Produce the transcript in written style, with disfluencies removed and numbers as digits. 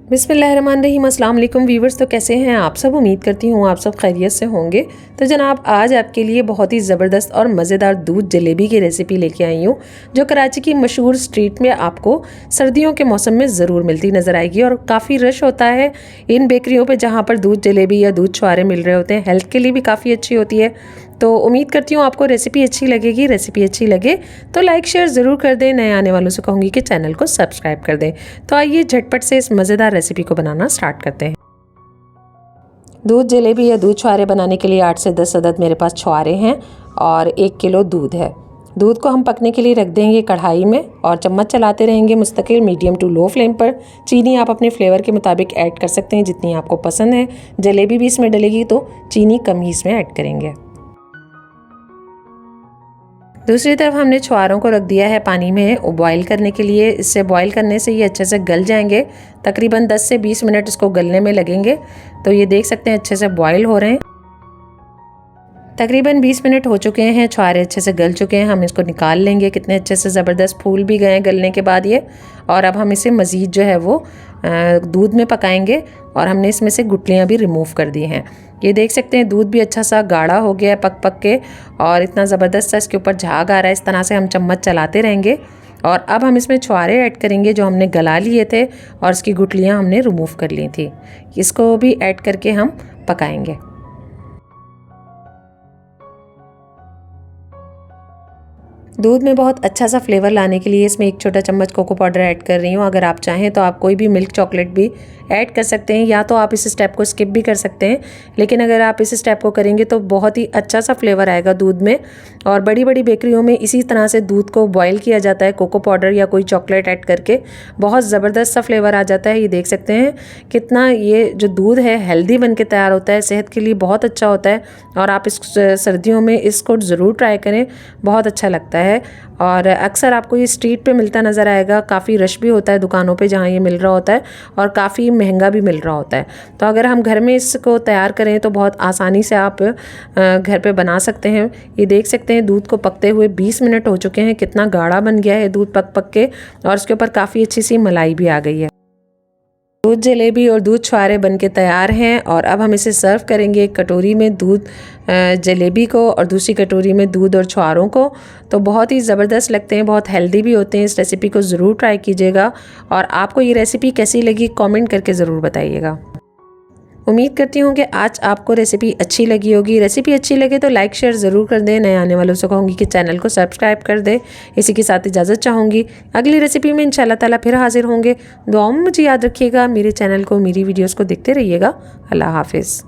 बिस्मिल्लाहिर्रहमानिर्रहीम। अस्सलाम वालेकुम वीवर्स, तो कैसे हैं आप सब? उम्मीद करती हूँ आप सब खैरियत से होंगे। तो जनाब, आज आपके लिए बहुत ही ज़बरदस्त और मज़ेदार दूध जलेबी की रेसिपी लेके आई हूँ, जो कराची की मशहूर स्ट्रीट में आपको सर्दियों के मौसम में ज़रूर मिलती नज़र आएगी। और काफ़ी रश होता है इन बेकरियों पर जहाँ पर दूध जलेबी या दूध छुआरे मिल रहे होते हैं। हेल्थ के लिए भी काफ़ी अच्छी होती है। तो उम्मीद करती हूँ आपको रेसिपी अच्छी लगेगी। रेसिपी अच्छी लगे तो लाइक शेयर ज़रूर कर दें। नए आने वालों से कहूँगी कि चैनल को सब्सक्राइब कर दें। तो आइए झटपट से इस मज़ेदार रेसिपी को बनाना स्टार्ट करते हैं। दूध जलेबी या दूध छुआरे बनाने के लिए 8 से 10 अदद मेरे पास छुआरे हैं और 1 किलो दूध है। दूध को हम पकने के लिए रख देंगे कढ़ाई में और चम्मच चलाते रहेंगे मुस्तकिल मीडियम टू लो फ्लेम पर। चीनी आप अपने फ्लेवर के मुताबिक ऐड कर सकते हैं जितनी आपको पसंद है। जलेबी भी इसमें डलेगी तो चीनी कम ही इसमें ऐड करेंगे। दूसरी तरफ हमने छुआरों को रख दिया है पानी में बॉईल करने के लिए। इससे बॉईल करने से ये अच्छे से गल जाएंगे। तकरीबन 10 से 20 मिनट इसको गलने में लगेंगे। तो ये देख सकते हैं अच्छे से बॉईल हो रहे हैं। तकरीबन 20 मिनट हो चुके हैं, छुआरे अच्छे से गल चुके हैं। हम इसको निकाल लेंगे। कितने अच्छे से ज़बरदस्त फूल भी गए गलने के बाद ये। और अब हम इसे मज़ीद जो है वो दूध में पकाएंगे और हमने इसमें से गुठलियाँ भी रिमूव कर दी हैं। ये देख सकते हैं दूध भी अच्छा सा गाढ़ा हो गया है पक पक के और इतना ज़बरदस्त सा इसके ऊपर झाग आ रहा है। इस तरह से हम चम्मच चलाते रहेंगे। और अब हम इसमें छुआरे ऐड करेंगे जो हमने गला लिए थे और इसकी गुठलियाँ हमने रिमूव कर ली थी। इसको भी ऐड करके हम पकाएंगे। दूध में बहुत अच्छा सा फ्लेवर लाने के लिए इसमें 1 छोटा चम्मच कोको पाउडर ऐड कर रही हूँ। अगर आप चाहें तो आप कोई भी मिल्क चॉकलेट भी ऐड कर सकते हैं, या तो आप इस स्टेप को स्किप भी कर सकते हैं। लेकिन अगर आप इस स्टेप को करेंगे तो बहुत ही अच्छा सा फ्लेवर आएगा दूध में। और बड़ी बड़ी बेकरियों में इसी तरह से दूध को बॉयल किया जाता है, कोको पाउडर या कोई चॉकलेट ऐड करके बहुत ज़बरदस्त सा फ्लेवर आ जाता है। ये देख सकते हैं कितना ये जो दूध है हेल्दी बन के तैयार होता है, सेहत के लिए बहुत अच्छा होता है। और आप इस सर्दियों में इसको ज़रूर ट्राई करें, बहुत अच्छा लगता है। और अक्सर आपको ये स्ट्रीट पे मिलता नज़र आएगा। काफ़ी रश भी होता है दुकानों पे जहाँ ये मिल रहा होता है और काफ़ी महंगा भी मिल रहा होता है। तो अगर हम घर में इसको तैयार करें तो बहुत आसानी से आप घर पे बना सकते हैं। ये देख सकते हैं दूध को पकते हुए 20 मिनट हो चुके हैं। कितना गाढ़ा बन गया है दूध पक पक के और इसके ऊपर काफ़ी अच्छी सी मलाई भी आ गई है। दूध जलेबी और दूध छुआरे बनके तैयार हैं और अब हम इसे सर्व करेंगे। एक कटोरी में दूध जलेबी को और दूसरी कटोरी में दूध और छुआरों को। तो बहुत ही ज़बरदस्त लगते हैं, बहुत हेल्दी भी होते हैं। इस रेसिपी को ज़रूर ट्राई कीजिएगा और आपको ये रेसिपी कैसी लगी कमेंट करके ज़रूर बताइएगा। उम्मीद करती हूँ कि आज आपको रेसिपी अच्छी लगी होगी। रेसिपी अच्छी लगे तो लाइक शेयर ज़रूर कर दें। नए आने वालों से कहूँगी कि चैनल को सब्सक्राइब कर दें। इसी के साथ इजाज़त चाहूँगी। अगली रेसिपी में इंशाल्लाह ताला फिर हाजिर होंगे। दुआओं में मुझे याद रखिएगा। मेरे चैनल को, मेरी वीडियोज़ को देखते रहिएगा। अल्लाह हाफिज़।